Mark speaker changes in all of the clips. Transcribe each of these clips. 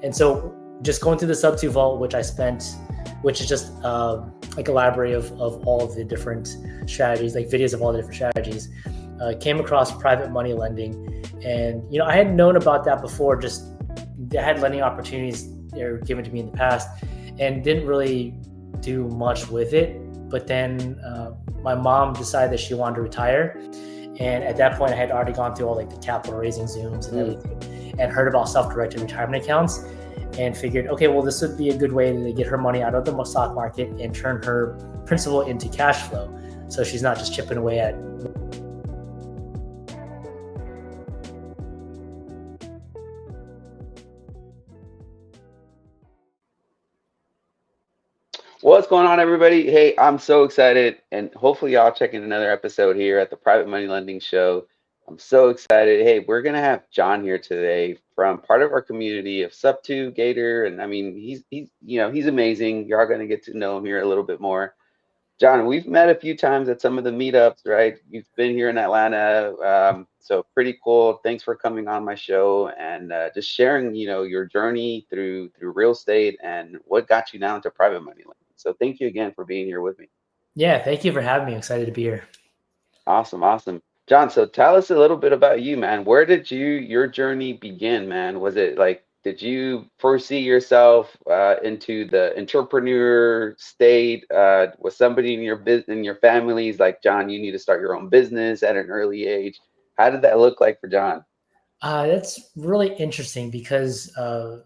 Speaker 1: And so just going through the Sub2 vault, which is just like a library of all of the different strategies, like videos of all the different strategies, came across private money lending. And, I had known about that before, just I had lending opportunities that were given to me in the past and didn't really do much with it. But then my mom decided that she wanted to retire. And at that point, I had already gone through all like the capital raising Zooms and everything, and heard about self-directed retirement accounts, and figured, okay, well, this would be a good way to get her money out of the stock market and turn her principal into cash flow. So she's not just chipping away at.
Speaker 2: What's going on, everybody? Hey, I'm so excited, and hopefully y'all checking another episode here at the Private Money Lending Show. I'm so excited. Hey, we're gonna have John here today from part of our community of Sub2 Gator, and I mean, he's amazing. You're all gonna get to know him here a little bit more. John, we've met a few times at some of the meetups, right? You've been here in Atlanta, so pretty cool. Thanks for coming on my show and just sharing, your journey through real estate and what got you now into private money lending. So thank you again for being here with me.
Speaker 1: Yeah, thank you for having me. I'm excited to be here.
Speaker 2: Awesome. John, so tell us a little bit about you, man. Where did your journey begin, man? Was it like, did you foresee yourself into the entrepreneur state? Was somebody in your family's like, John, you need to start your own business at an early age? How did that look like for John?
Speaker 1: That's really interesting because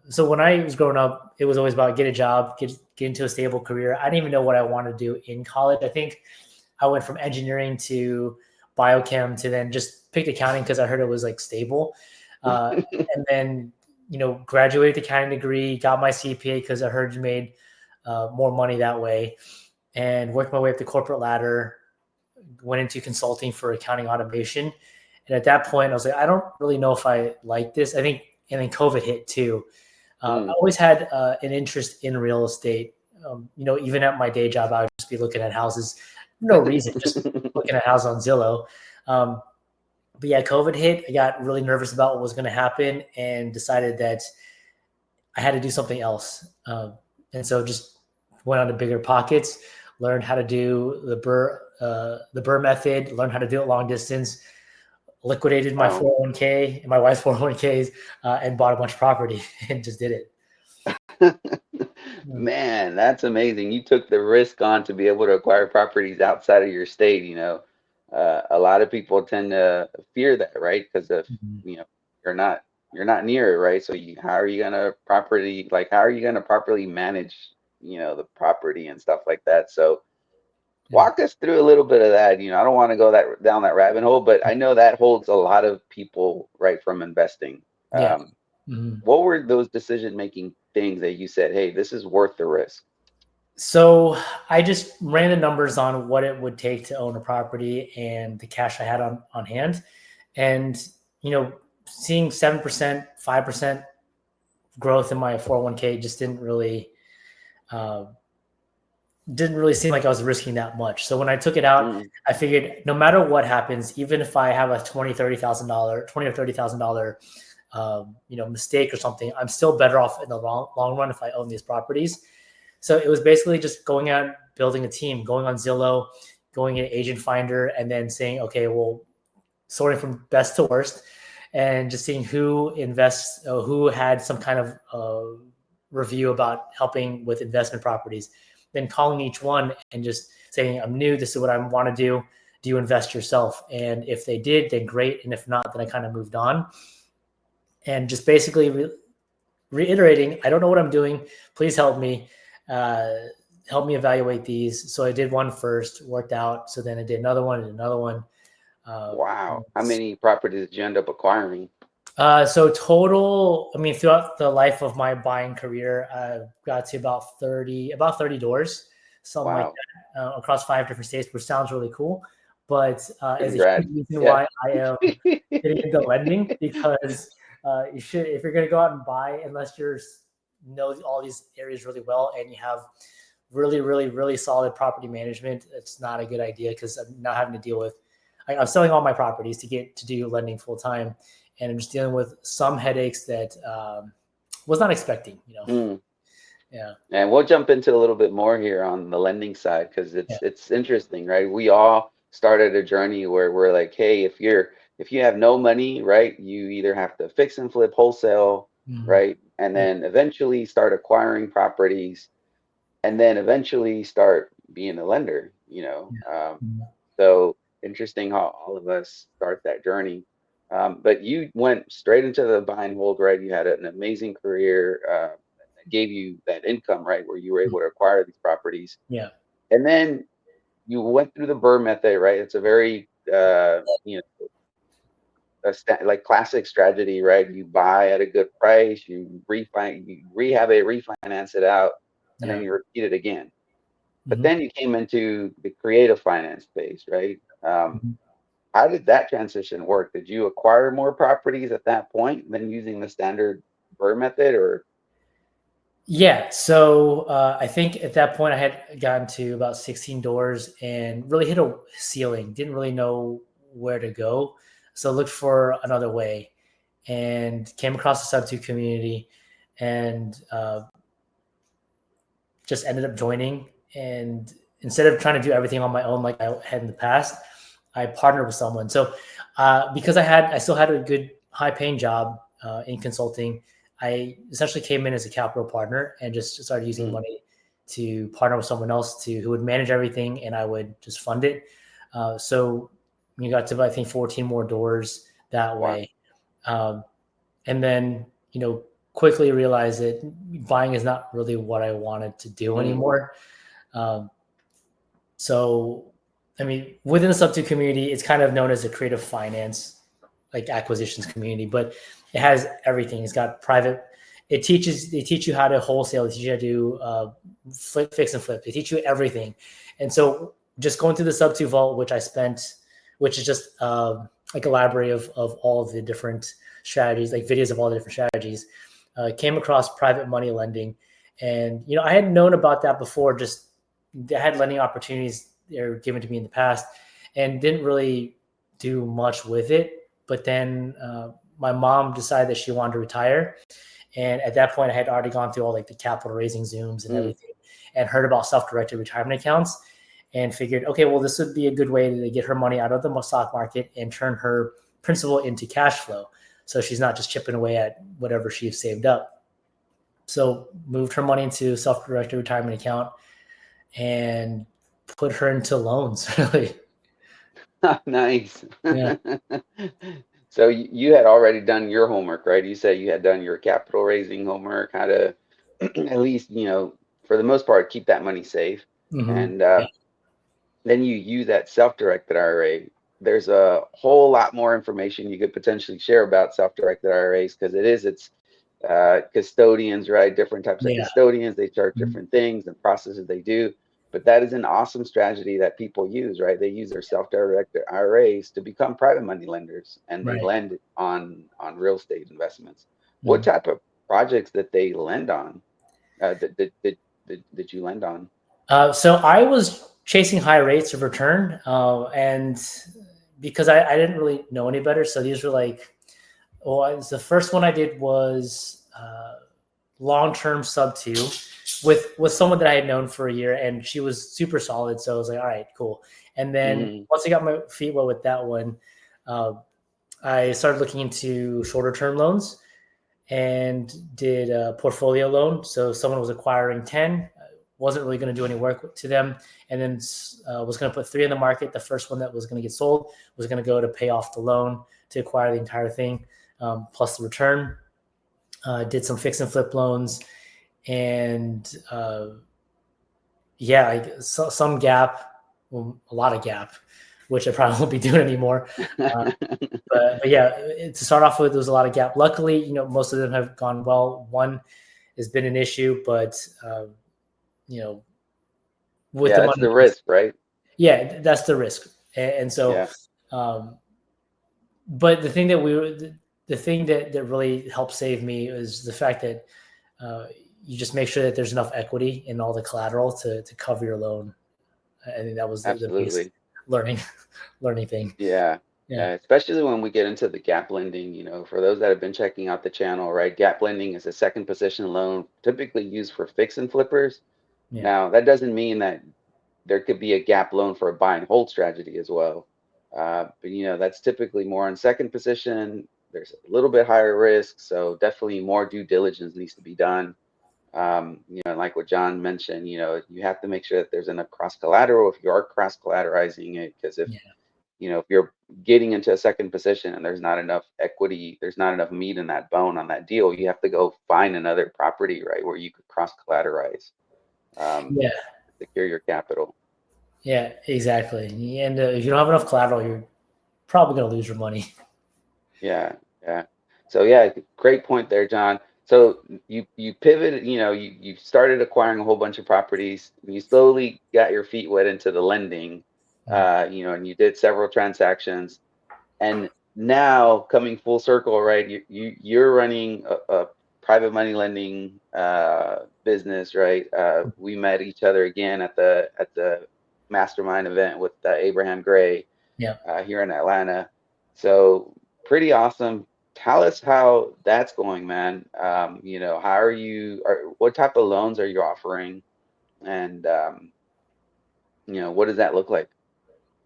Speaker 1: so when I was growing up, it was always about get a job, get into a stable career. I didn't even know what I wanted to do in college. I think I went from engineering to biochem to then just picked accounting because I heard it was like stable. And then, graduated the accounting degree, got my CPA because I heard you made more money that way, and worked my way up the corporate ladder, went into consulting for accounting automation. And at that point, I was like, I don't really know if I like this. I think, and then COVID hit too. I always had an interest in real estate. Even at my day job, I would just be looking at houses, no reason, just looking at houses on Zillow. But yeah, COVID hit. I got really nervous about what was going to happen and decided that I had to do something else. And so just went on to bigger pockets, learned how to do the Burr method, learned how to do it long distance, liquidated my 401k and my wife's 401ks and bought a bunch of property and just did it.
Speaker 2: Man, that's amazing. You took the risk on to be able to acquire properties outside of your state. A lot of people tend to fear that, right? Because if you're not near it, right? So how are you gonna properly manage, the property and stuff like that? So walk us through a little bit of that. I don't want to go down that rabbit hole, but I know that holds a lot of people right from investing. What were those decision-making things that you said, hey, this is worth the risk?
Speaker 1: So I just ran the numbers on what it would take to own a property and the cash I had on hand. And, seeing 7%, 5% growth in my 401k just didn't really seem like I was risking that much. So when I took it out, I figured no matter what happens, even if I have a $20 or $30,000, mistake or something, I'm still better off in the long run if I own these properties. So it was basically just going out, building a team, going on Zillow, going in Agent Finder, and then saying, okay, well, sorting from best to worst, and just seeing who invests, who had some kind of review about helping with investment properties. Then calling each one and just saying, I'm new, this is what I want to do. Do you invest yourself? And if they did, then great. And if not, then I kind of moved on. And just basically reiterating, I don't know what I'm doing. Please help me. Help me evaluate these. So I did one first, worked out. So then I did another one and another one.
Speaker 2: Wow. How many properties did you end up acquiring?
Speaker 1: So total, throughout the life of my buying career, I got to about 30 doors, something like that, across 5 different states, which sounds really cool. But is a huge reason why I am getting into lending, because if you're going to go out and buy, unless you know all these areas really well and you have really, really, really solid property management, it's not a good idea, because I'm not having to deal with. I'm selling all my properties to get to do lending full time. And I'm just dealing with some headaches that was not expecting, you know.
Speaker 2: Mm.
Speaker 1: Yeah.
Speaker 2: And we'll jump into a little bit more here on the lending side because
Speaker 1: Yeah.
Speaker 2: it's interesting, right? We all started a journey where we're like, hey, if you have no money, right, you either have to fix and flip wholesale,
Speaker 1: Mhm.
Speaker 2: right, and
Speaker 1: Yeah.
Speaker 2: then eventually start acquiring properties, and then eventually start being a lender, you know.
Speaker 1: Mhm.
Speaker 2: So interesting how all of us start that journey. But you went straight into the buy and hold, right? You had an amazing career that gave you that income, right, where you were able to acquire these properties.
Speaker 1: Yeah.
Speaker 2: And then you went through the Burr method, right? It's a very, you know, like classic strategy, right? You buy at a good price, you rehab it, refinance it out, and then
Speaker 1: Yeah.
Speaker 2: you repeat it again. But
Speaker 1: Mhm.
Speaker 2: then you came into the creative finance space, right?
Speaker 1: Mhm.
Speaker 2: How did that transition work? Did you acquire more properties at that point than using the standard Burr method, or?
Speaker 1: Yeah. So I think at that point I had gotten to about 16 doors and really hit a ceiling. Didn't really know where to go. So looked for another way and came across the sub two community and just ended up joining. And instead of trying to do everything on my own like I had in the past, I partnered with someone. So because I still had a good high paying job in consulting, I essentially came in as a capital partner and just started using
Speaker 2: Mm,
Speaker 1: money to partner with someone else who would manage everything and I would just fund it. So we got to I think 14 more doors that
Speaker 2: wow.
Speaker 1: way. Um, and then quickly realized that buying is not really what I wanted to do
Speaker 2: Mm,
Speaker 1: anymore. Um, so, I mean, within the sub two community, it's kind of known as a creative finance, like acquisitions community, but it has everything. It's got private. They teach you how to wholesale. They teach you how to do fix and flip. They teach you everything. And so, just going through the sub two vault, which is just like a library of all of the different strategies, like videos of all the different strategies. Came across private money lending, and I had known about that before. Just they had lending opportunities that were given to me in the past, and didn't really do much with it. But then my mom decided that she wanted to retire, and at that point, I had already gone through all like the capital raising Zooms and
Speaker 2: mm,
Speaker 1: everything, and heard about self-directed retirement accounts, and figured, okay, well, this would be a good way to get her money out of the stock market and turn her principal into cash flow, so she's not just chipping away at whatever she's saved up. So moved her money into self-directed retirement account and put her into loans. Really,
Speaker 2: nice.
Speaker 1: yeah,
Speaker 2: So you had already done your homework, right? You said you had done your capital raising homework, how to at least, for the most part, keep that money safe. And
Speaker 1: yeah,
Speaker 2: then you use that self-directed IRA. There's a whole lot more information you could potentially share about self-directed IRAs because it's custodians, right? Different types of
Speaker 1: yeah,
Speaker 2: custodians, they charge
Speaker 1: mhm,
Speaker 2: different things and processes they do. But that is an awesome strategy that people use, right? They use their self-directed IRAs to become private money lenders, and they
Speaker 1: right.
Speaker 2: lend on real estate investments. What
Speaker 1: Mhm.
Speaker 2: type of projects that they lend on? Did you lend on?
Speaker 1: So I was chasing high rates of return, and because I didn't really know any better, so these were like, the first one I did was long term sub two with someone that I had known for a year, and she was super solid. So I was like, all right, cool. And then
Speaker 2: Mm,
Speaker 1: once I got my feet wet with that one, uh, I started looking into shorter term loans and did a portfolio loan. So someone was acquiring 10, wasn't really going to do any work to them, and then was going to put 3 in the market. The first one that was going to get sold was going to go to pay off the loan to acquire the entire thing, plus the return. Did some fix and flip loans, and yeah, some gap, well, a lot of gap, which I probably won't be doing anymore. Uh, but yeah, to start off with, there was a lot of gap. Luckily, most of them have gone well. One has been an issue, but you know, with
Speaker 2: yeah,
Speaker 1: the
Speaker 2: that's
Speaker 1: money,
Speaker 2: the risk, right?
Speaker 1: yeah, that's the risk. And so,
Speaker 2: Yeah,
Speaker 1: um, but the thing that really helped save me is the fact that you just make sure that there's enough equity in all the collateral to cover your loan. I think that was the biggest
Speaker 2: absolutely.
Speaker 1: learning learning thing.
Speaker 2: Yeah.
Speaker 1: Yeah.
Speaker 2: Especially when we get into the gap lending, for those that have been checking out the channel, right? Gap lending is a second position loan typically used for fix and flippers.
Speaker 1: Yeah.
Speaker 2: Now, that doesn't mean that there could be a gap loan for a buy and hold strategy as well. But that's typically more in second position. There's a little bit higher risk, so definitely more due diligence needs to be done. Like what John mentioned, you have to make sure that there's enough cross collateral if you are cross collateralizing it, because
Speaker 1: Yeah.
Speaker 2: if you're getting into a second position and there's not enough equity, there's not enough meat in that bone on that deal, you have to go find another property, right, where you could cross collateralize,
Speaker 1: Yeah.
Speaker 2: secure your capital.
Speaker 1: Yeah, exactly. And if you don't have enough collateral, you're probably going to lose your money.
Speaker 2: Yeah, yeah. So yeah, great point there, John. So you pivoted, you started acquiring a whole bunch of properties, and you slowly got your feet wet into the lending,
Speaker 1: Yeah.
Speaker 2: and you did several transactions, and now coming full circle, right? You're running a private money lending business, right? We met each other again at the mastermind event with Abraham Gray
Speaker 1: Yeah.
Speaker 2: here in Atlanta. So pretty awesome. Tell us how that's going, man. How are you? What type of loans are you offering, and what does that look like?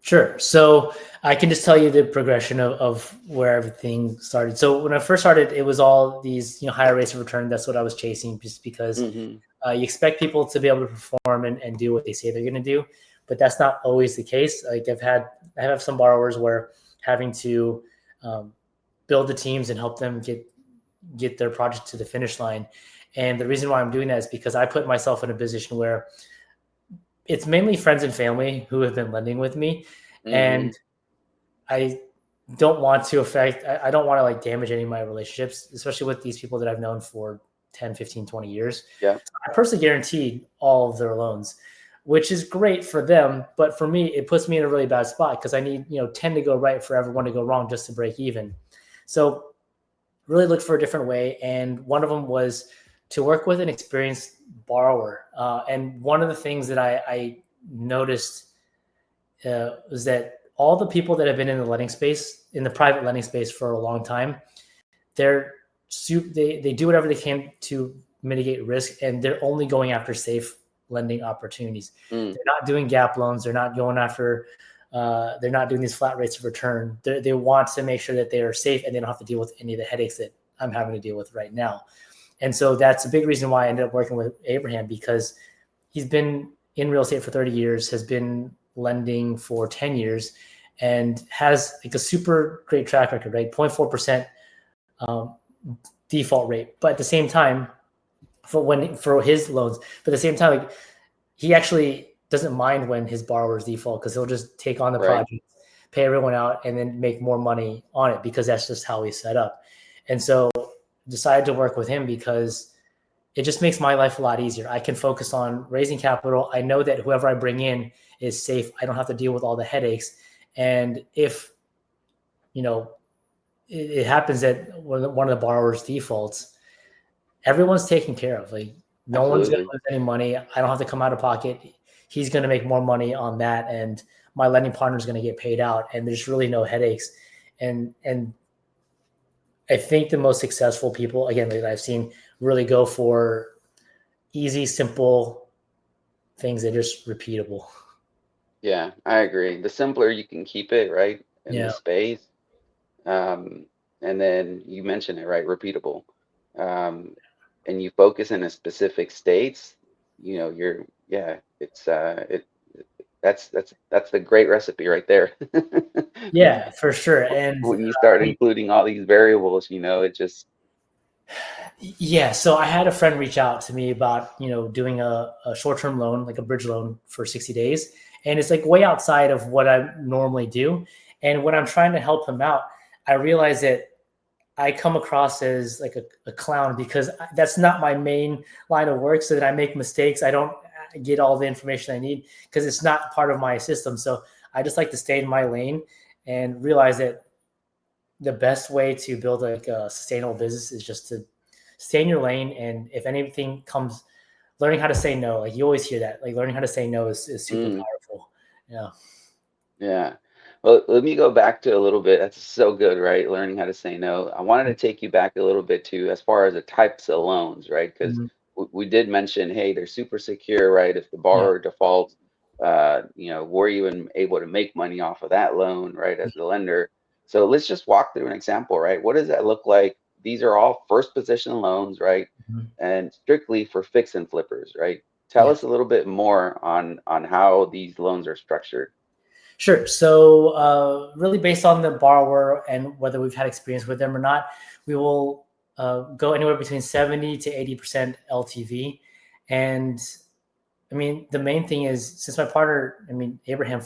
Speaker 1: Sure. So I can just tell you the progression of where everything started. So when I first started, it was all these higher rates of return. That's what I was chasing, just because
Speaker 2: Mm-hmm.
Speaker 1: you expect people to be able to perform and do what they say they're going to do, but that's not always the case. Like I have some borrowers where having to um, build the teams and help them get their project to the finish line. And the reason why I'm doing that is because I put myself in a position where it's mainly friends and family who have been lending with me,
Speaker 2: Mm-hmm.
Speaker 1: and I don't want to affect, I don't want to like damage any of my relationships, especially with these people that I've known for 10, 15, 20 years.
Speaker 2: Yeah.
Speaker 1: I personally guaranteed all of their loans, which is great for them. But for me, it puts me in a really bad spot because I need, 10 to go right for everyone to go wrong just to break even. So really looked for a different way. And one of them was to work with an experienced borrower. And one of the things that I noticed was that all the people that have been in the lending space, in the private lending space for a long time, they're they do whatever they can to mitigate risk, and they're only going after safe lending opportunities.
Speaker 2: Mm.
Speaker 1: They're not doing gap loans. They're not going after. They're not doing these flat rates of return. They want to make sure that they are safe and they don't have to deal with any of the headaches that I'm having to deal with right now. And so that's a big reason why I ended up working with Abraham, because he's been in real estate for 30 years, has been lending for 10 years, and has like a super great track record, right? 0.4% default rate. But at the same time, for his loans, but at the same time, like, he actually doesn't mind when his borrowers default, because he'll just take on the
Speaker 2: Right.
Speaker 1: project, pay everyone out, and then make more money on it, because that's just how he's set up. And so decided to work with him because it just makes my life a lot easier. I can focus on raising capital. I know that whoever I bring in is safe. I don't have to deal with all the headaches. And if it happens that one of the borrowers defaults, everyone's taken care of. Like, no one's going to
Speaker 2: Absolutely.
Speaker 1: lose any money. I don't have to come out of pocket. He's going to make more money on that, and my lending partner is going to get paid out, and there's really no headaches. And I think the most successful people, again, that I've seen, really go for easy, simple things that are just repeatable.
Speaker 2: Yeah, I agree. The simpler you can keep it, right, in the
Speaker 1: Yeah,
Speaker 2: space, um, and then you mentioned it, right, repeatable, um, and you focus in a specific states, yeah, that's the great recipe right there.
Speaker 1: yeah, for sure. And
Speaker 2: When you start including all these variables, it just,
Speaker 1: yeah, so I had a friend reach out to me about doing a short-term loan, like a bridge loan for 60 days, and it's like way outside of what I normally do. And when I'm trying to help him out, I realize that I come across as like a clown, because that's not my main line of work. So that I make mistakes, I don't get all the information I need because it's not part of my system. So I just like to stay in my lane and realize that the best way to build like a sustainable business is just to stay in your lane. And if anything comes, learning how to say no, like you always hear that, like learning how to say no is super
Speaker 2: mm,
Speaker 1: powerful. Yeah.
Speaker 2: yeah. Well, let me go back to a little bit. That's so good, right? Learning how to say no. I wanted to take you back a little bit to as far as the types of loans, right? Because
Speaker 1: Mhm.
Speaker 2: we did mention, hey, they're super secure, right? If the
Speaker 1: Yeah.
Speaker 2: borrower defaults, we're even able to make money off of that loan, right, as the lender. So let's just walk through an example, right? What does that look like? These are all first position loans, right?
Speaker 1: Mhm.
Speaker 2: And strictly for fix and flippers, right? Tell
Speaker 1: Yeah.
Speaker 2: us a little bit more on how these loans are structured.
Speaker 1: Sure. So, really based on the borrower and whether we've had experience with them or not, we will go anywhere between 70 to 80% LTV. And I mean, the main thing is since my partner, I mean, Abraham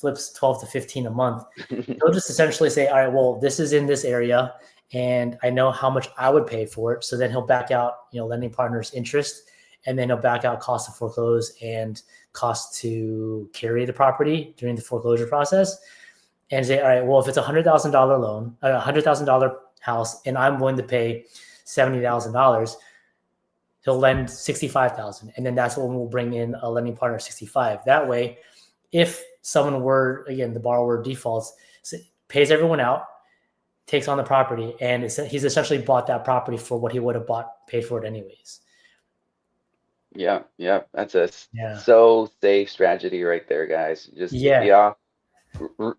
Speaker 1: flips 12 to 15 a month, he'll just essentially say, all right, well, this is in this area and I know how much I would pay for it. So then he'll back out, lending partner's interest, and then he'll back out cost to foreclose and cost to carry the property during the foreclosure process and say, all right, well, if it's $100,000 loan, $100,000 house, and I'm willing to pay $70,000, he'll lend 65,000, and then that's when we'll bring in a lending partner 65. That way, if someone were, again, the borrower defaults, pays everyone out, takes on the property, and he's essentially bought that property for what he would have paid for it anyways.
Speaker 2: Yeah, yeah, that's a
Speaker 1: Yeah.
Speaker 2: so safe strategy right there, guys. Just if
Speaker 1: Yeah.
Speaker 2: y'all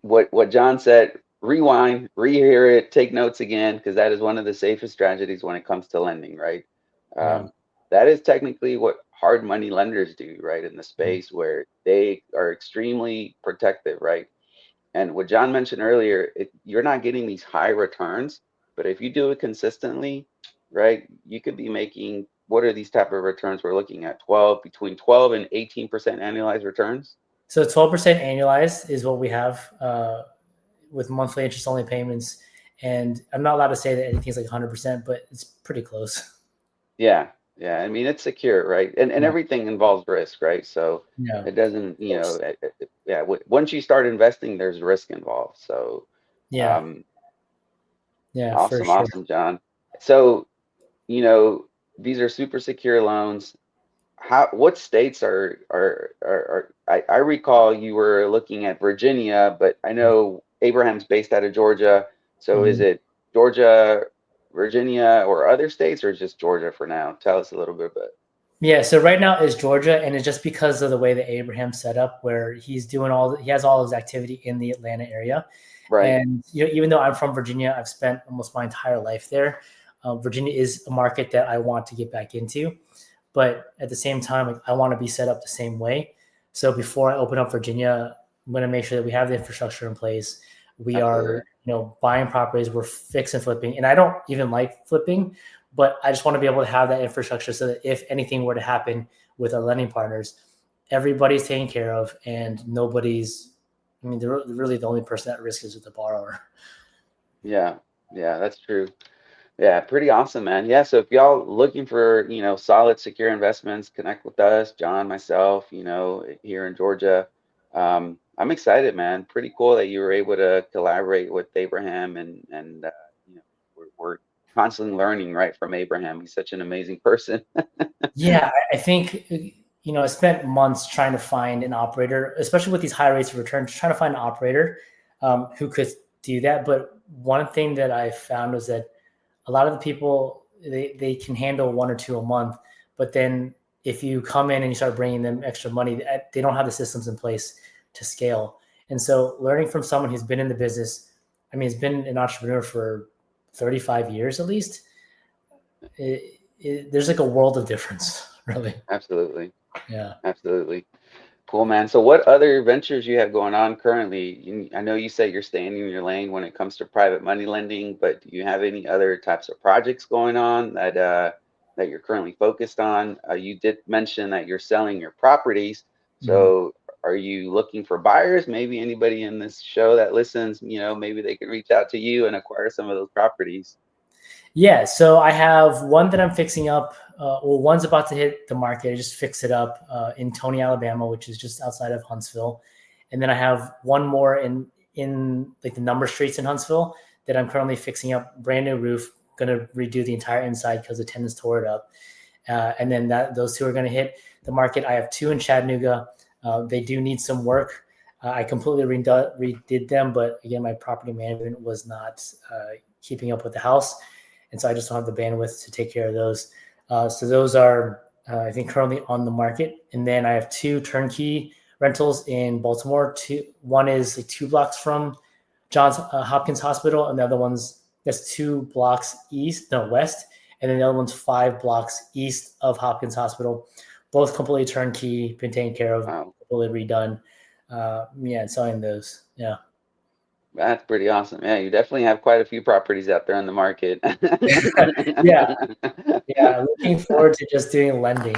Speaker 2: what John said, rewind, rehear it, take notes again, because that is one of the safest strategies when it comes to lending, right?
Speaker 1: Yeah.
Speaker 2: Um, that is technically what hard money lenders do, right, in the space where they are extremely protective, right? And what John mentioned earlier, you're not getting these high returns, but if you do it consistently, right, you could be making what are these type of returns we're looking at? Between 12 and 18% annualized returns.
Speaker 1: So 12% annualized is what we have with monthly interest only payments. And I'm not allowed to say that anything's like 100%, but it's pretty close.
Speaker 2: Yeah, yeah. I mean, it's secure, right? And
Speaker 1: Yeah.
Speaker 2: everything involves risk, right? So
Speaker 1: Yeah.
Speaker 2: it doesn't,
Speaker 1: Of course.
Speaker 2: yeah. Once you start investing, there's risk involved. So,
Speaker 1: Yeah.
Speaker 2: um,
Speaker 1: Yeah, for
Speaker 2: awesome,
Speaker 1: sure.
Speaker 2: awesome, John. So, you know, these are super secure loans. What states I recall you were looking at Virginia, but I know Abraham's based out of Georgia. So is
Speaker 1: Mhm.
Speaker 2: it Georgia, Virginia, or other states, or just Georgia for now? Tell us a little bit about.
Speaker 1: Yeah, so right now is Georgia, and it's just because of the way that Abraham set up, where he has all his activity in the Atlanta area,
Speaker 2: Right.
Speaker 1: and even though I'm from Virginia, I've spent almost my entire life there. Virginia is a market that I want to get back into, but at the same time, like, I want to be set up the same way. So before I open up Virginia, I'm going to make sure that we have the infrastructure in place. We
Speaker 2: Absolutely.
Speaker 1: are, buying properties. We're fix and flipping, and I don't even like flipping, but I just want to be able to have that infrastructure so that if anything were to happen with our lending partners, everybody's taken care of and nobody's. I mean, really the only person at risk is with the borrower.
Speaker 2: Yeah. Yeah, that's true. Yeah, pretty awesome, man. Yeah, so if y'all looking for, solid, secure investments, connect with us, John, myself, here in Georgia. I'm excited, man. Pretty cool that you were able to collaborate with Abraham and you know, we're constantly learning, right, from Abraham. He's such an amazing person.
Speaker 1: Yeah, I think I spent months trying to find an operator, especially with these high rates of return, just trying to find an operator who could do that. But one thing that I found was that a lot of the people they can handle one or two a month, but then if you come in and you start bringing them extra money, they don't have the systems in place to scale. And so, learning from someone who's been in the business, I mean, he's been an entrepreneur for 35 years at least. There's like a world of difference, really.
Speaker 2: Absolutely.
Speaker 1: Yeah.
Speaker 2: Absolutely. Cool, man. So what other ventures you have going on currently? I know you said you're staying in your lane when it comes to private money lending, but do you have any other types of projects going on that you're currently focused on? You did mention that you're selling your properties.
Speaker 1: Mhm.
Speaker 2: So are you looking for buyers? Maybe anybody in this show that listens, maybe they can reach out to you and acquire some of those properties.
Speaker 1: Yeah, so I have one that I'm fixing up. Well, one's about to hit the market. I just fix it up in Tony, Alabama, which is just outside of Huntsville, and then I have one more in like the number streets in Huntsville that I'm currently fixing up. Brand new roof, going to redo the entire inside because the tenants tore it up, and then those two are going to hit the market. I have two in Chattanooga. They do need some work. I completely redid them, but again, my property management was not keeping up with the house, and so I just don't have the bandwidth to take care of those. So those are, I think, currently on the market. And then I have 2 turnkey rentals in Baltimore. One is like 2 blocks from Johns Hopkins Hospital, and the other that's 2 blocks west, and then the other one's 5 blocks east of Hopkins Hospital. Both completely turnkey, been taken care of,
Speaker 2: Wow,
Speaker 1: completely redone. And selling those. Yeah.
Speaker 2: that's pretty awesome. Yeah, you definitely have quite a few properties out there on the market.
Speaker 1: Yeah. Yeah. Looking forward to just doing lending.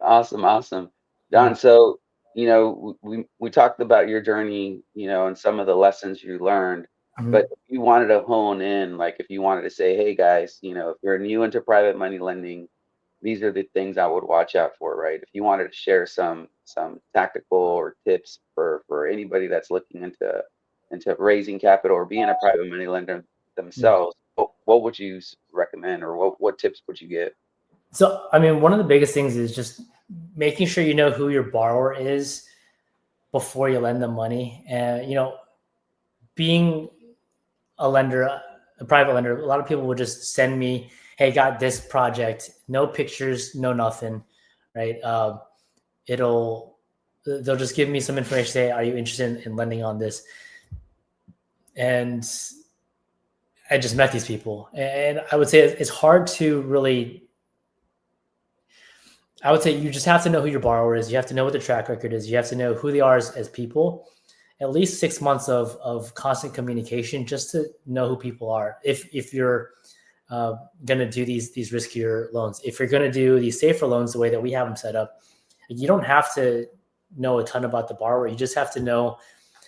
Speaker 2: Awesome, awesome.
Speaker 1: Yeah.
Speaker 2: Don, so, we talked about your journey, and some of the lessons you learned, but
Speaker 1: Mhm.
Speaker 2: if you wanted to hone in, like if you wanted to say, hey guys, if you're new into private money lending, these are the things I would watch out for, right? If you wanted to share some tactical or tips for anybody that's looking into raising capital or being a private money lender
Speaker 1: Yeah.
Speaker 2: themselves, what would you recommend, or what tips would you give?
Speaker 1: So, I mean, one of the biggest things is just making sure you know who your borrower is before you lend them money. And, being a lender, a private lender, a lot of people will just send me, hey, got this project, no pictures, no nothing, right? It'll, they'll just give me some information, say, are you interested in lending on this? And I just met these people. And I would say it's hard to really, I would say you just have to know who your borrower is. You have to know what the track record is. You have to know who they are as people. At least 6 months of constant communication just to know who people are. If you're going to do these riskier loans, if you're going to do these safer loans the way that we have them set up, you don't have to know a ton about the borrower. You just have to know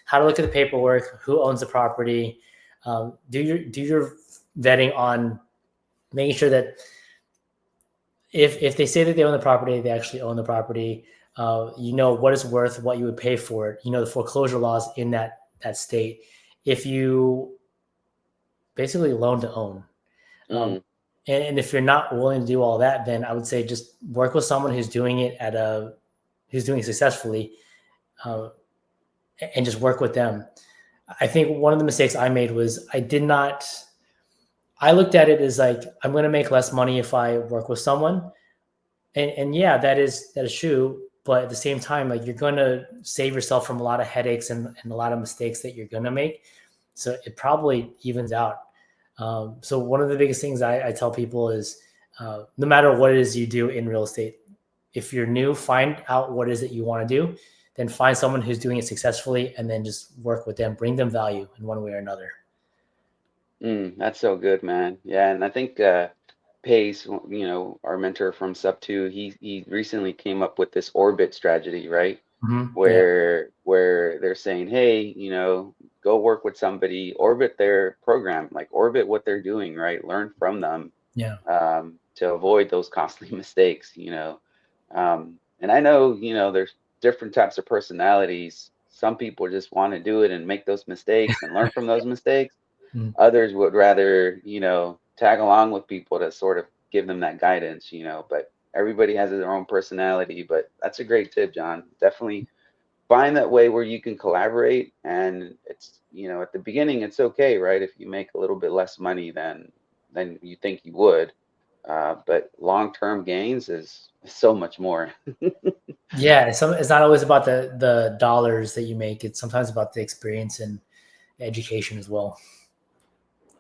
Speaker 1: how to look at the paperwork, who owns the property, do your vetting on making sure that if they say that they own the property, they actually own the property. What it's worth, what you would pay for it. The foreclosure laws in that state. If you basically loan to own, um,
Speaker 2: Mm,
Speaker 1: and if you're not willing to do all that, then I would say just work with someone who's doing it who's doing it successfully, uh, and just work with them. I think one of the mistakes I made was I did not. I looked at it as like I'm going to make less money if I work with someone, and yeah, that is true. But at the same time, like you're going to save yourself from a lot of headaches and a lot of mistakes that you're going to make. So it probably evens out. So one of the biggest things I tell people is no matter what it is you do in real estate, if you're new, find out what it is that you want to do, then find someone who's doing it successfully, and then just work with them, bring them value in one way or another.
Speaker 2: that's so good, man. Yeah, and I think Pace, our mentor from Sub Two, he recently came up with this orbit strategy, right?
Speaker 1: Yeah,
Speaker 2: Where they're saying, hey, go work with somebody, orbit their program, like orbit what they're doing, right? Learn from them,
Speaker 1: yeah,
Speaker 2: to avoid those costly mistakes. And I know, there's different types of personalities. Some people just want to do it and make those mistakes and learn from those mistakes.
Speaker 1: mm,
Speaker 2: Others would rather, tag along with people to sort of give them that guidance, but everybody has their own personality. But that's a great tip, John. Definitely find that way where you can collaborate. And it's, at the beginning, it's okay, right? If you make a little bit less money than you think you would. But long-term gains is so much more.
Speaker 1: yeah. It's not always about the dollars that you make. It's sometimes about the experience and education as well.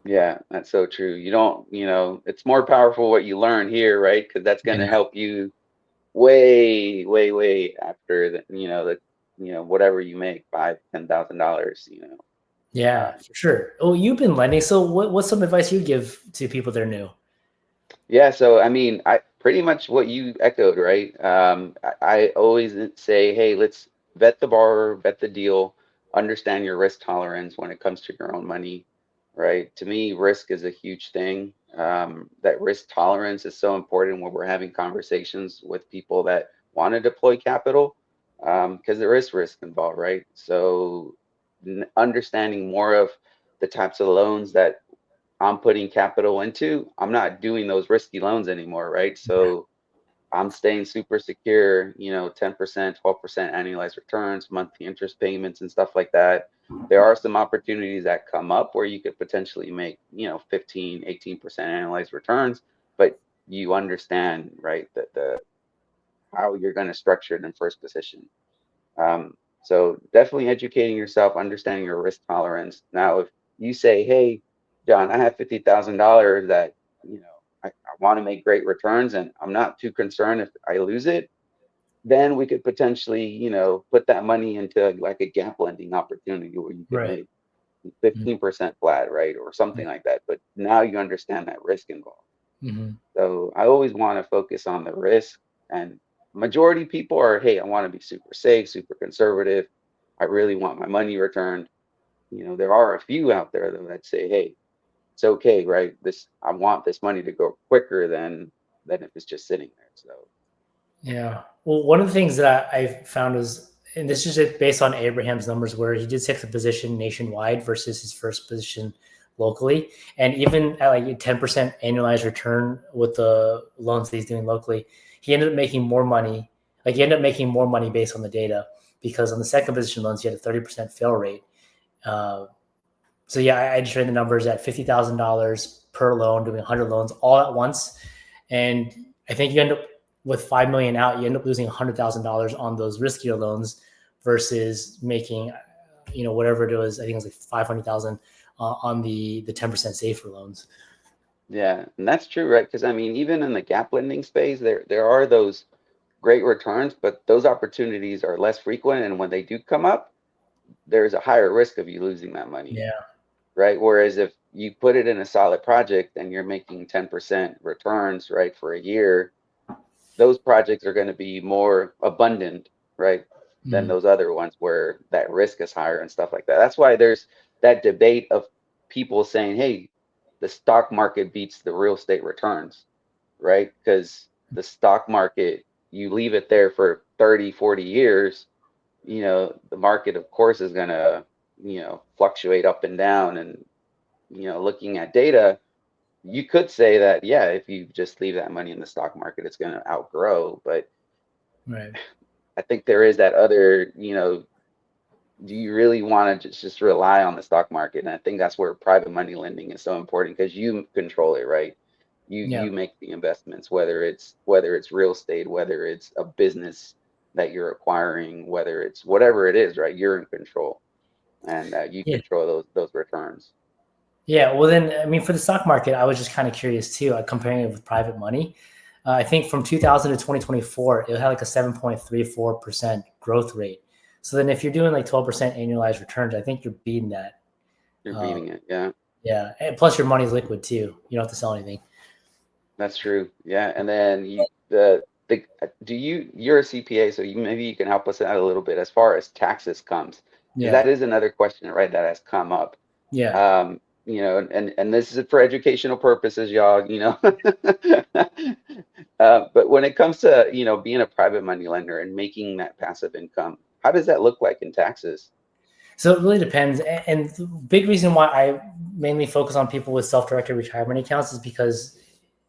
Speaker 2: Yeah, that's so true. You don't, it's more powerful what you learn here, right? Because that's going
Speaker 1: Yeah,
Speaker 2: to help you way, way, way after whatever you make, $5,000, 10,000.
Speaker 1: yeah,
Speaker 2: Um,
Speaker 1: for sure. Oh, you've been lending. So what's some advice you give to people that are new?
Speaker 2: yeah, so I mean, I pretty much what you echoed, right? I always say, hey, let's vet the borrower, vet the deal, understand your risk tolerance when it comes to your own money, right? To me, risk is a huge thing. That risk tolerance is so important when we're having conversations with people that want to deploy capital, because there is risk involved, right? So understanding more of the types of loans that I'm putting capital into, I'm not doing those risky loans anymore, right? So I'm staying super secure, 10%, 12% annualized returns, monthly interest payments and stuff like that. There are some opportunities that come up where you could potentially make, 15, 18% annualized returns, but you understand, right, that the how you're going to structure it in first position. So definitely educating yourself, understanding your risk tolerance. Now, if you say, hey, John, I have $50,000 that, I want to make great returns and I'm not too concerned if I lose it, then we could potentially, put that money into like a gap lending opportunity where you could
Speaker 1: Right.
Speaker 2: make 15% flat, right? Or something like that. But now you understand that risk involved.
Speaker 1: Mm-hmm.
Speaker 2: So I always want to focus on the risk. And majority people are, hey, I want to be super safe, super conservative. I really want my money returned. There are a few out there though that say, hey, it's okay, right? I want this money to go quicker than if it's just sitting there. So
Speaker 1: Yeah. Well, one of the things that I found is, and this is just based on Abraham's numbers, where he did sixth position nationwide versus his first position locally, and even at like a 10% annualized return with the loans that he's doing locally, he ended up making more money. Like he ended up making more money based on the data because on the second position loans he had a 30% fail rate. Uh, so yeah, I just ran the numbers at $50,000 per loan, doing 100 loans all at once, and I think you end up with 5 million out, you end up losing $100,000 on those riskier loans versus making, whatever it was. I think it was like 500,000 on the 10% safer loans.
Speaker 2: yeah, and that's true, right? Because I mean, even in the gap lending space, there are those great returns, but those opportunities are less frequent, and when they do come up, there's a higher risk of you losing that money,
Speaker 1: Yeah.
Speaker 2: right? Whereas if you put it in a solid project and you're making 10% returns, right, for a year, those projects are going to be more abundant, right, than
Speaker 1: Mm.
Speaker 2: those other ones where that risk is higher and stuff like that. That's why there's that debate of people saying, hey, the stock market beats the real estate returns, right? Because the stock market, you leave it there for 30, 40 years, the market, of course, is going to, fluctuate up and down. And, looking at data, you could say that, yeah, if you just leave that money in the stock market, it's going to outgrow. But
Speaker 1: Right.
Speaker 2: I think there is that other, do you really want to just rely on the stock market? And I think that's where private money lending is so important because you control it, right?
Speaker 1: Yeah.
Speaker 2: You make the investments, whether it's real estate, whether it's a business that you're acquiring, whether it's whatever it is, right? You're in control, and you
Speaker 1: Yeah.
Speaker 2: control those returns.
Speaker 1: Yeah. Well, then, I mean, for the stock market, I was just kind of curious too, comparing it with private money. I think from 2000 to 2024, it had like a 7.34% growth rate. So then if you're doing like 12% annualized returns, I think you're beating that.
Speaker 2: You're
Speaker 1: Uh,
Speaker 2: beating it, yeah.
Speaker 1: yeah. And plus your money's liquid too. You don't have to sell anything.
Speaker 2: That's true. Yeah, and then you're a CPA, so maybe you can help us out a little bit as far as taxes comes, because
Speaker 1: Yeah.
Speaker 2: that is another question, right, that has come up.
Speaker 1: Yeah.
Speaker 2: And this is for educational purposes, y'all, but when it comes to, being a private money lender and making that passive income, how does that look like in taxes?
Speaker 1: So it really depends. And the big reason why I mainly focus on people with self-directed retirement accounts is because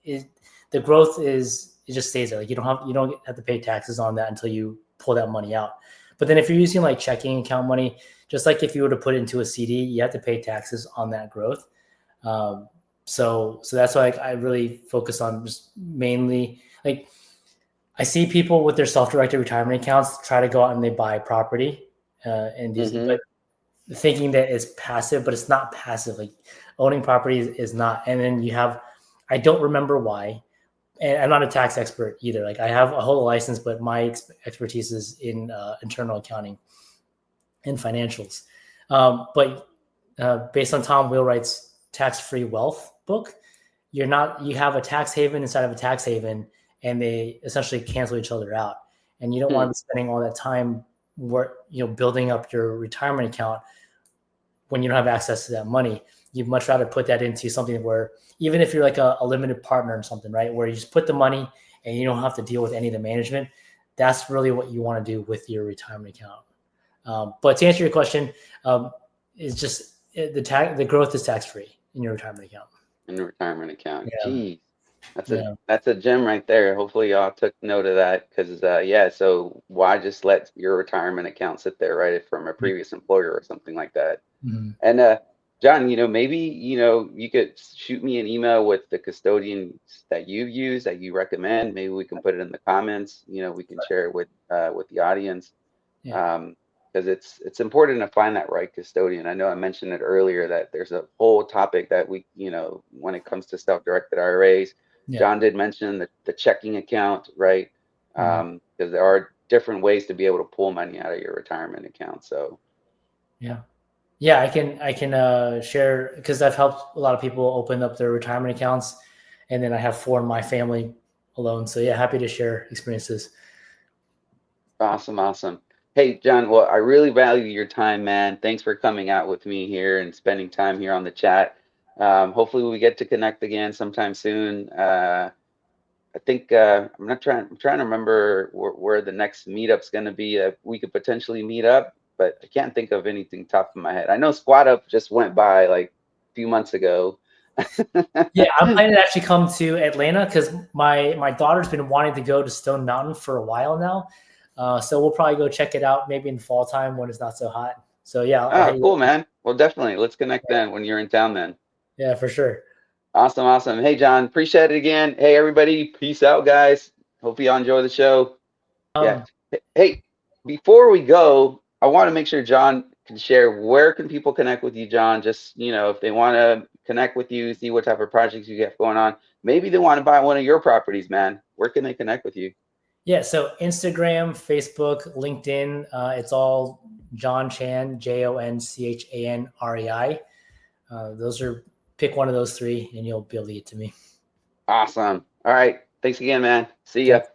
Speaker 1: the growth it just stays there. Like you don't have to pay taxes on that until you pull that money out. But then if you're using like checking account money, just like if you were to put it into a CD, you have to pay taxes on that growth. So that's why I really focus on just mainly like I see people with their self-directed retirement accounts try to go out and they buy property and these,
Speaker 2: Mm-hmm.
Speaker 1: but thinking that it's passive, but it's not passive. Like owning property is not. And then I don't remember why, and I'm not a tax expert either. Like I have a whole license, but my expertise is in internal accounting and financials. But based on Tom Wheelwright's tax-free wealth book, you have a tax haven inside of a tax haven, and they essentially cancel each other out. And you don't want to be spending all that time building up your retirement account when you don't have access to that money. You'd much rather put that into something where, even if you're like a limited partner or something, right, where you just put the money and you don't have to deal with any of the management. That's really what you want to do with your retirement account. But to answer your question, is just the growth is tax free in your retirement account.
Speaker 2: In the retirement account.
Speaker 1: Yeah.
Speaker 2: Geez.
Speaker 1: Yeah.
Speaker 2: That's a gem right there. Hopefully y'all took note of that because yeah, so why just let your retirement account sit there, right, from a
Speaker 1: Yeah.
Speaker 2: previous employer or something like that?
Speaker 1: Mhm.
Speaker 2: And John, maybe you could shoot me an email with the custodians that you've used that you recommend. Maybe we can put it in the comments. We can share it with the audience.
Speaker 1: Yeah.
Speaker 2: Because it's important to find that right custodian. I know I mentioned it earlier that there's a whole topic that when it comes to self-directed IRAs,
Speaker 1: Yeah.
Speaker 2: John did mention the checking account, right?
Speaker 1: Mhm.
Speaker 2: Because there are different ways to be able to pull money out of your retirement account. So
Speaker 1: Yeah. Yeah, I can share because I've helped a lot of people open up their retirement accounts, and then I have 4 in my family alone. So yeah, happy to share experiences.
Speaker 2: awesome, awesome. Hey, John, well, I really value your time, man. Thanks for coming out with me here and spending time here on the chat. Hopefully we get to connect again sometime soon. I think I'm trying to remember where the next meetup's going to be. We could potentially meet up, but I can't think of anything top of my head. I know Squad Up just went by like a few months ago.
Speaker 1: Yeah, I'm planning to actually come to Atlanta because my daughter's been wanting to go to Stone Mountain for a while now. So we'll probably go check it out maybe in fall time when it's not so hot. So yeah, I'll
Speaker 2: Oh,
Speaker 1: hit you
Speaker 2: cool,
Speaker 1: up.
Speaker 2: man. Well, definitely. Let's connect then when you're in town then.
Speaker 1: Yeah, for sure.
Speaker 2: Awesome, awesome. Hey, John, appreciate it again. Hey, everybody, peace out, guys. Hope y'all enjoy the show. Yeah.
Speaker 1: Um,
Speaker 2: Hey, before we go, I want to make sure John can share where can people connect with you, John? Just, if they want to connect with you, see what type of projects you have going on. Maybe they want to buy one of your properties, man. Where can they connect with you?
Speaker 1: yeah, so Instagram, Facebook, LinkedIn, it's all John Chan, JonChanRei. Those are pick one of those 3 and you'll be able to get to me.
Speaker 2: Awesome. All right. Thanks again, man. See ya.
Speaker 1: Thanks.